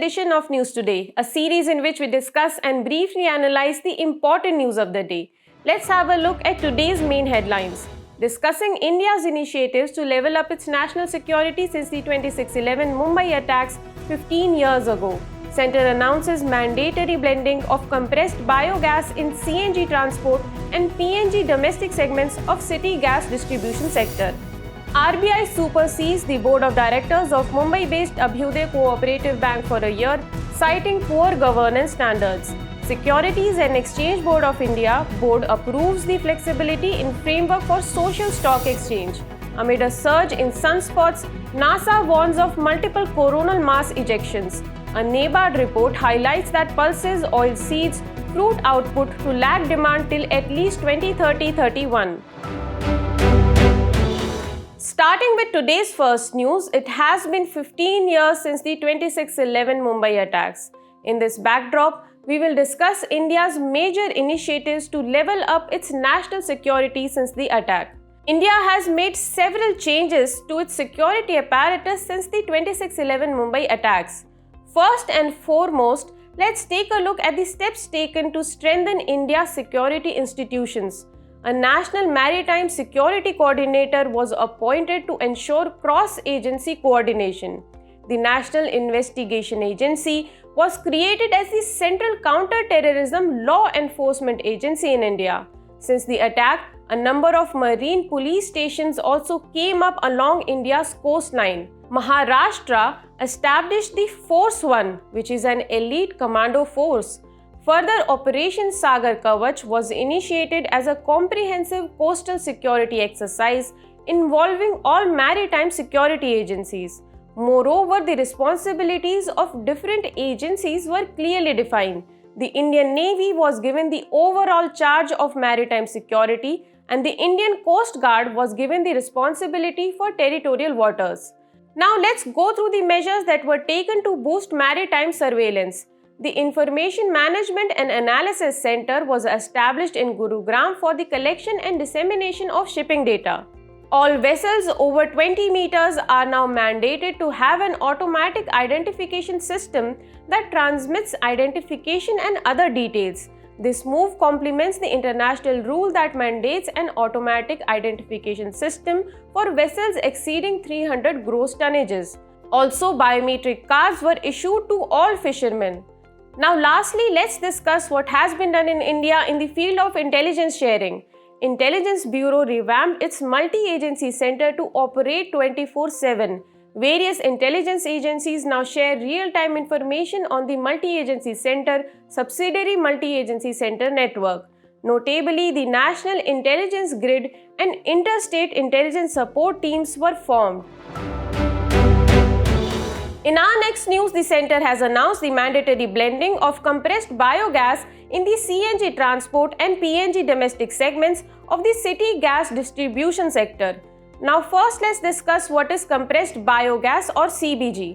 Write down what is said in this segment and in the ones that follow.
edition of News Today, a series in which we discuss and briefly analyze the important news of the day. Let's have a look at today's main headlines. Discussing India's initiatives to level up its national security since the 26/11 Mumbai attacks 15 years ago. Centre announces mandatory blending of compressed biogas in CNG transport and PNG domestic segments of city gas distribution sector. RBI supersedes the board of directors of Mumbai-based Abhyuday Cooperative Bank for a year, citing poor governance standards. Securities and Exchange Board of India board approves the flexibility in framework for social stock exchange. Amid a surge in sunspots, NASA warns of multiple coronal mass ejections. A NABARD report highlights that pulses oilseeds fruit output to lag demand till at least 2030-31. Starting with today's first news, it has been 15 years since the 26/11 Mumbai attacks. In this backdrop, we will discuss India's major initiatives to level up its national security since the attack. India has made several changes to its security apparatus since the 26/11 Mumbai attacks. First and foremost, let's take a look at the steps taken to strengthen India's security institutions. A National Maritime Security Coordinator was appointed to ensure cross-agency coordination. The National Investigation Agency was created as the central counter-terrorism law enforcement agency in India. Since the attack, a number of marine police stations also came up along India's coastline. Maharashtra established the Force 1, which is an elite commando force. Further, Operation Sagar Kavach was initiated as a comprehensive coastal security exercise involving all maritime security agencies. Moreover, the responsibilities of different agencies were clearly defined. The Indian Navy was given the overall charge of maritime security, and the Indian Coast Guard was given the responsibility for territorial waters. Now let's go through the measures that were taken to boost maritime surveillance. The Information Management and Analysis Center was established in Gurugram for the collection and dissemination of shipping data. All vessels over 20 meters are now mandated to have an automatic identification system that transmits identification and other details. This move complements the international rule that mandates an automatic identification system for vessels exceeding 300 gross tonnages. Also, biometric cards were issued to all fishermen. Now lastly, let's discuss what has been done in India in the field of intelligence sharing. Intelligence Bureau revamped its multi-agency center to operate 24/7. Various intelligence agencies now share real-time information on the multi-agency center subsidiary multi-agency center network. Notably, the National Intelligence Grid and Interstate Intelligence Support Teams were formed. In our next news, the center has announced the mandatory blending of compressed biogas in the CNG transport and PNG domestic segments of the city gas distribution sector. Now first, let's discuss what is compressed biogas or CBG.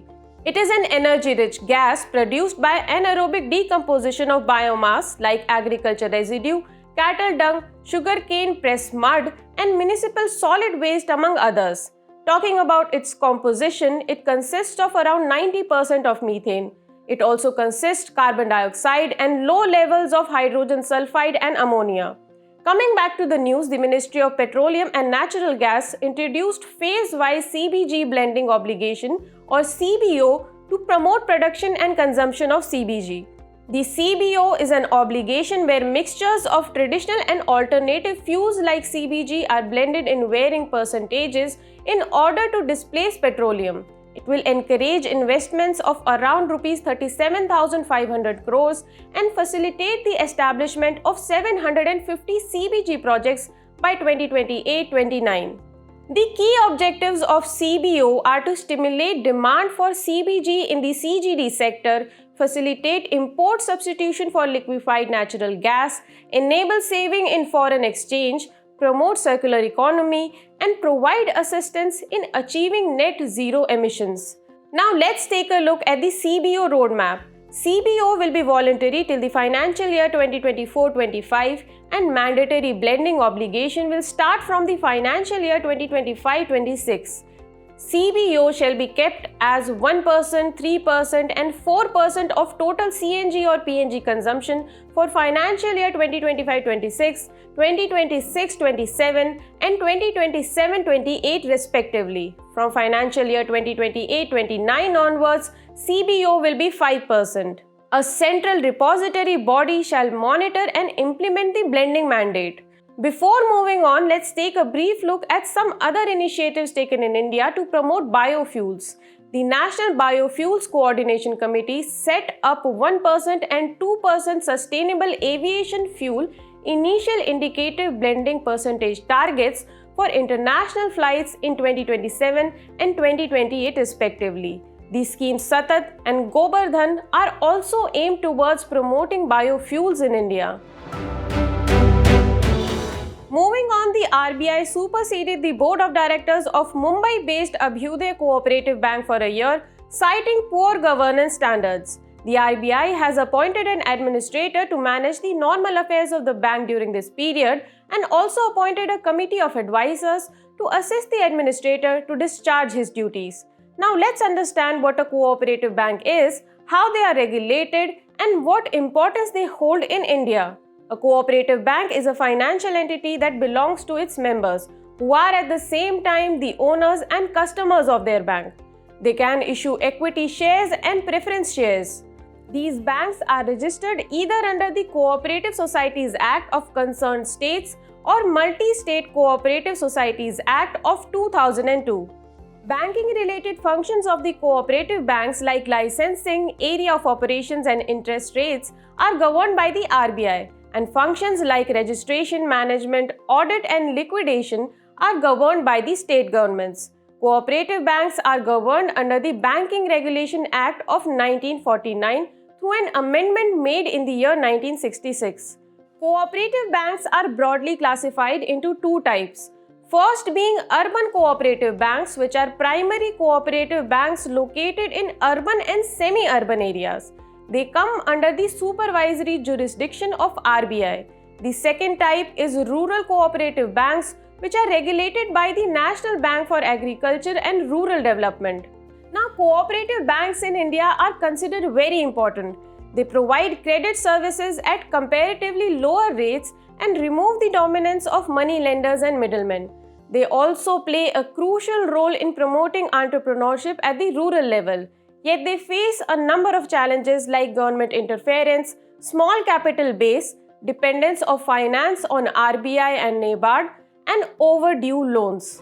It is an energy-rich gas produced by anaerobic decomposition of biomass like agriculture residue, cattle dung, sugarcane press mud, and municipal solid waste among others. Talking about its composition, it consists of around 90% of methane. It also consists carbon dioxide and low levels of hydrogen sulfide and ammonia. Coming back to the news, the Ministry of Petroleum and Natural Gas introduced phase-wise CBG blending obligation or CBO to promote production and consumption of CBG. The CBO is an obligation where mixtures of traditional and alternative fuels like CBG are blended in varying percentages in order to displace petroleum. It will encourage investments of around Rs 37,500 crores and facilitate the establishment of 750 CBG projects by 2028-29. The key objectives of CBO are to stimulate demand for CBG in the CGD sector, facilitate import substitution for liquefied natural gas, enable saving in foreign exchange, promote circular economy, and provide assistance in achieving net zero emissions. Now let's take a look at the CBO roadmap. CBO will be voluntary till the financial year 2024-25 and mandatory blending obligation will start from the financial year 2025-26. CBO shall be kept as 1%, 3% and 4% of total CNG or PNG consumption for financial year 2025-26, 2026-27 and 2027-28 respectively. From financial year 2028-29 onwards, CBO will be 5%. A central repository body shall monitor and implement the blending mandate. Before moving on, let's take a brief look at some other initiatives taken in India to promote biofuels. The National Biofuels Coordination Committee set up 1% and 2% sustainable aviation fuel initial indicative blending percentage targets for international flights in 2027 and 2028 respectively. These schemes Satat and Gobardhan are also aimed towards promoting biofuels in India. Moving on, the RBI superseded the board of directors of Mumbai-based Abhyuday Cooperative Bank for a year, citing poor governance standards. The RBI has appointed an administrator to manage the normal affairs of the bank during this period and also appointed a committee of advisors to assist the administrator to discharge his duties. Now let's understand what a cooperative bank is, how they are regulated, and what importance they hold in India. A cooperative bank is a financial entity that belongs to its members, who are at the same time the owners and customers of their bank. They can issue equity shares and preference shares. These banks are registered either under the Cooperative Societies Act of concerned states or Multi-State Cooperative Societies Act of 2002. Banking-related functions of the cooperative banks like licensing, area of operations and interest rates are governed by the RBI. And functions like registration, management, audit and liquidation are governed by the state governments. Cooperative banks are governed under the Banking Regulation Act of 1949 through an amendment made in the year 1966. Cooperative banks are broadly classified into two types. First being urban cooperative banks, which are primary cooperative banks located in urban and semi-urban areas. They come under the supervisory jurisdiction of RBI. The second type is rural cooperative banks, which are regulated by the National Bank for Agriculture and Rural Development. Now, cooperative banks in India are considered very important. They provide credit services at comparatively lower rates and remove the dominance of money lenders and middlemen. They also play a crucial role in promoting entrepreneurship at the rural level. Yet they face a number of challenges like government interference, small capital base, dependence of finance on RBI and NABARD, and overdue loans.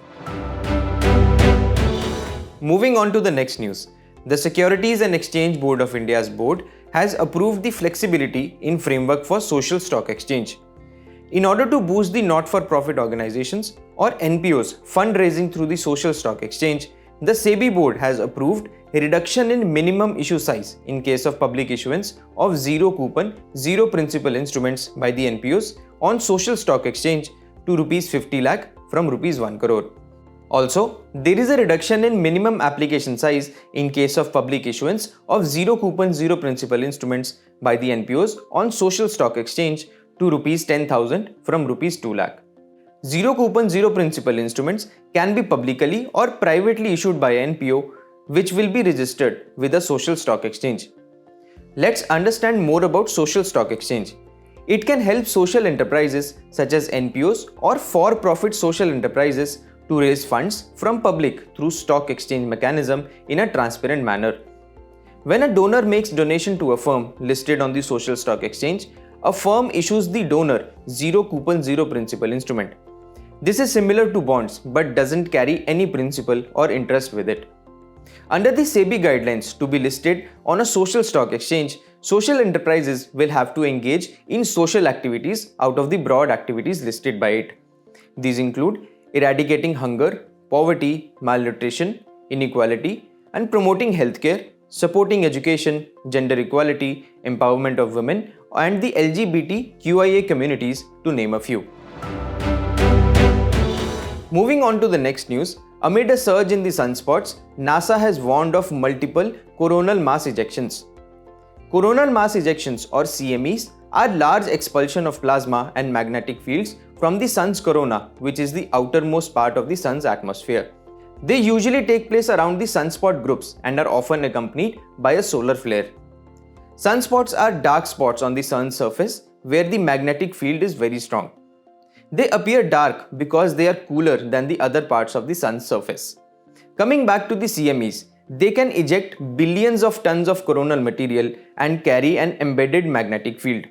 Moving on to the next news. The Securities and Exchange Board of India's board has approved the flexibility in framework for social stock exchange. In order to boost the not-for-profit organizations or NPOs fundraising through the social stock exchange, the SEBI board has approved a reduction in minimum issue size in case of public issuance of zero coupon, zero principal instruments by the NPOs on social stock exchange to Rs 50 lakh from Rs 1 crore. Also, there is a reduction in minimum application size in case of public issuance of zero coupon, zero principal instruments by the NPOs on social stock exchange to Rs 10,000 from Rs 2 lakh. Zero coupon, zero principal instruments can be publicly or privately issued by an NPO, which will be registered with a social stock exchange. Let's understand more about social stock exchange. It can help social enterprises such as NPOs or for-profit social enterprises to raise funds from public through stock exchange mechanism in a transparent manner. When a donor makes donation to a firm listed on the social stock exchange, a firm issues the donor zero coupon, zero principal instrument. This is similar to bonds but doesn't carry any principal or interest with it. Under the SEBI guidelines, to be listed on a social stock exchange, social enterprises will have to engage in social activities out of the broad activities listed by it. These include eradicating hunger, poverty, malnutrition, inequality, and promoting healthcare, supporting education, gender equality, empowerment of women, and the LGBTQIA communities, to name a few. Moving on to the next news, amid a surge in the sunspots, NASA has warned of multiple coronal mass ejections. Coronal mass ejections, or CMEs, are large expulsion of plasma and magnetic fields from the sun's corona, which is the outermost part of the sun's atmosphere. They usually take place around the sunspot groups and are often accompanied by a solar flare. Sunspots are dark spots on the sun's surface where the magnetic field is very strong. They appear dark because they are cooler than the other parts of the sun's surface. Coming back to the CMEs, they can eject billions of tons of coronal material and carry an embedded magnetic field.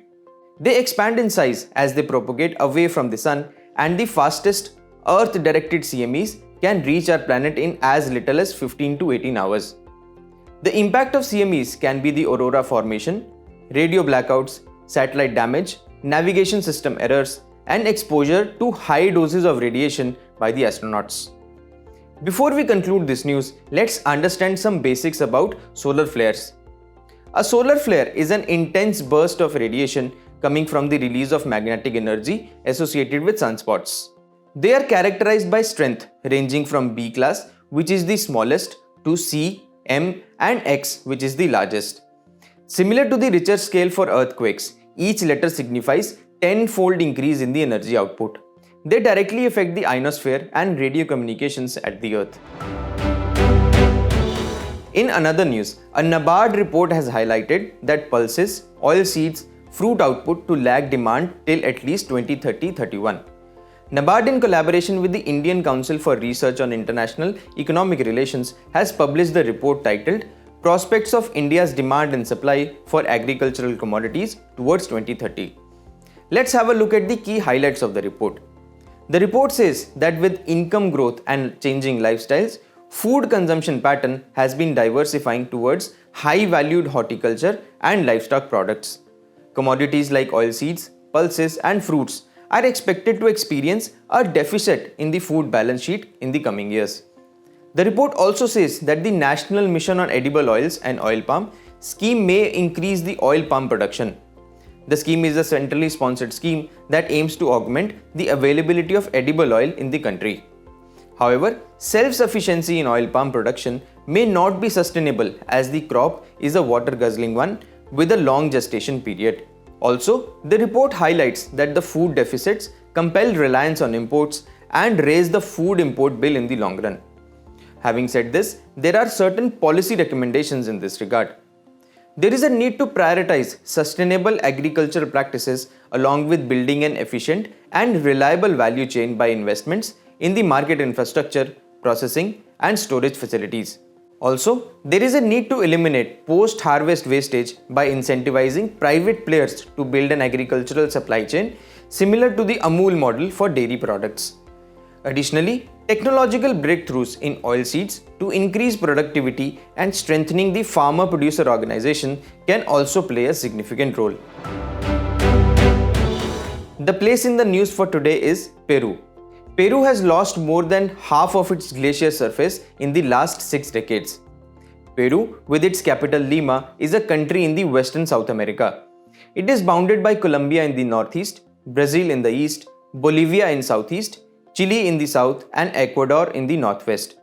They expand in size as they propagate away from the sun, and the fastest Earth-directed CMEs can reach our planet in as little as 15 to 18 hours. The impact of CMEs can be the aurora formation, radio blackouts, satellite damage, navigation system errors, and exposure to high doses of radiation by the astronauts. Before we conclude this news, let's understand some basics about solar flares. A solar flare is an intense burst of radiation coming from the release of magnetic energy associated with sunspots. They are characterized by strength ranging from B class, which is the smallest, to C, M, and X, which is the largest. Similar to the Richter scale for earthquakes, each letter signifies 10-fold increase in the energy output. They directly affect the ionosphere and radio communications at the Earth. In another news, a NABARD report has highlighted that pulses, oilseeds, fruit output to lag demand till at least 2030-31. NABARD, in collaboration with the Indian Council for Research on International Economic Relations, has published the report titled Prospects of India's Demand and Supply for Agricultural Commodities towards 2030. Let's have a look at the key highlights of the report. The report says that with income growth and changing lifestyles, food consumption pattern has been diversifying towards high-valued horticulture and livestock products. Commodities like oilseeds, pulses, and fruits are expected to experience a deficit in the food balance sheet in the coming years. The report also says that the National Mission on Edible Oils and Oil Palm scheme may increase the oil palm production. The scheme is a centrally sponsored scheme that aims to augment the availability of edible oil in the country. However, self-sufficiency in oil palm production may not be sustainable as the crop is a water-guzzling one with a long gestation period. Also, the report highlights that the food deficits compel reliance on imports and raise the food import bill in the long run. Having said this, there are certain policy recommendations in this regard. There is a need to prioritize sustainable agricultural practices along with building an efficient and reliable value chain by investments in the market infrastructure, processing, and storage facilities. Also, there is a need to eliminate post-harvest wastage by incentivizing private players to build an agricultural supply chain similar to the Amul model for dairy products. Additionally, technological breakthroughs in oilseeds to increase productivity and strengthening the farmer-producer organization can also play a significant role. The place in the news for today is Peru. Peru has lost more than half of its glacier surface in the last 6 decades. Peru, with its capital Lima, is a country in the western South America. It is bounded by Colombia in the northeast, Brazil in the east, Bolivia in southeast, Chile in the south, and Ecuador in the northwest.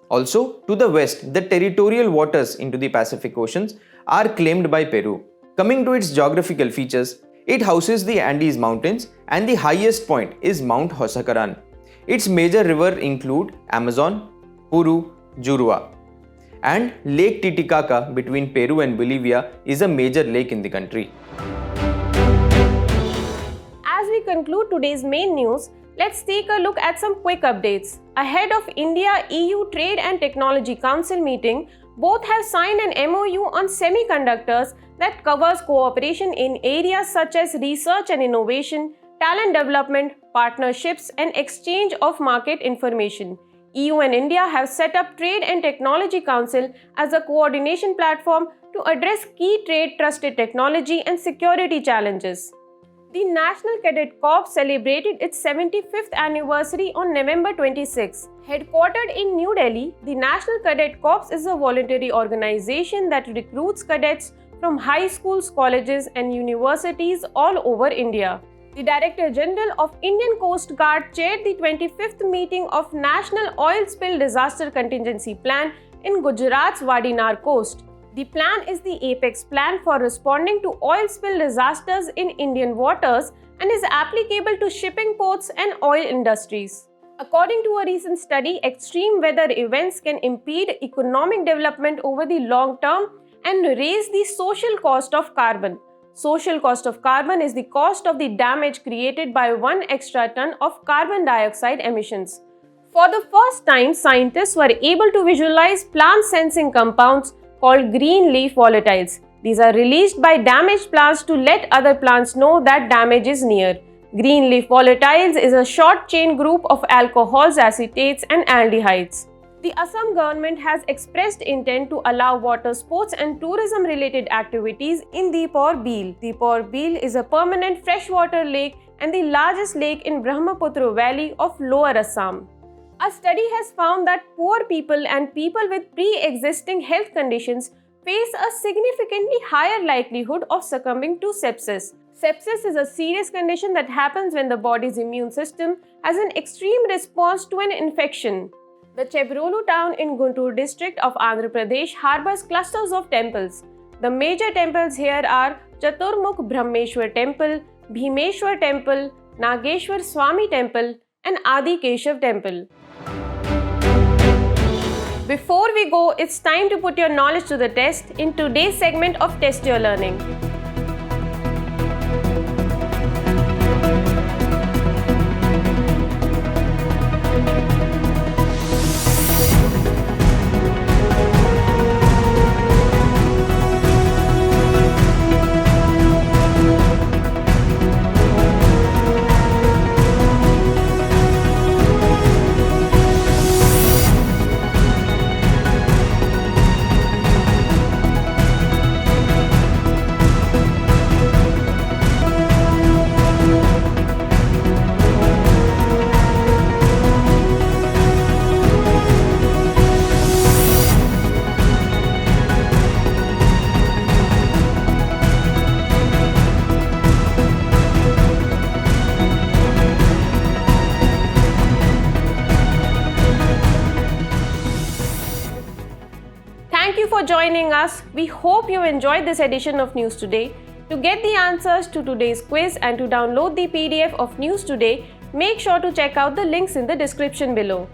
Also, to the west, the territorial waters into the Pacific Oceans are claimed by Peru. Coming to its geographical features, it houses the Andes Mountains and the highest point is Mount Hosacaran. Its major rivers include Amazon, Puru, Jurua. And Lake Titicaca between Peru and Bolivia is a major lake in the country. As we conclude today's main news, let's take a look at some quick updates. Ahead of India-EU Trade and Technology Council meeting, both have signed an MOU on semiconductors that covers cooperation in areas such as research and innovation, talent development, partnerships, and exchange of market information. EU and India have set up Trade and Technology Council as a coordination platform to address key trade, trusted technology, and security challenges. The National Cadet Corps celebrated its 75th anniversary on November 26. Headquartered in New Delhi, the National Cadet Corps is a voluntary organization that recruits cadets from high schools, colleges, and universities all over India. The Director General of Indian Coast Guard chaired the 25th meeting of National Oil Spill Disaster Contingency Plan in Gujarat's Wadinar coast. The plan is the apex plan for responding to oil spill disasters in Indian waters and is applicable to shipping ports and oil industries. According to a recent study, extreme weather events can impede economic development over the long term and raise the social cost of carbon. Social cost of carbon is the cost of the damage created by 1 extra ton of carbon dioxide emissions. For the first time, scientists were able to visualize plant-sensing compounds called green leaf volatiles. These are released by damaged plants to let other plants know that damage is near. Green leaf volatiles is a short-chain group of alcohols, acetates, and aldehydes. The Assam government has expressed intent to allow water sports and tourism-related activities in Deepor Beel. Deepor Beel is a permanent freshwater lake and the largest lake in Brahmaputra Valley of Lower Assam. A study has found that poor people and people with pre-existing health conditions face a significantly higher likelihood of succumbing to sepsis. Sepsis is a serious condition that happens when the body's immune system has an extreme response to an infection. The Chebrolu town in Guntur district of Andhra Pradesh harbors clusters of temples. The major temples here are Chaturmukh Brahmeshwar Temple, Bhimeshwar Temple, Nageshwar Swami Temple, and Adi Keshav Temple. Before we go, it's time to put your knowledge to the test in today's segment of Test Your Learning. Thank you for joining us. We hope you enjoyed this edition of News Today. To get the answers to today's quiz and to download the PDF of News Today, make sure to check out the links in the description below.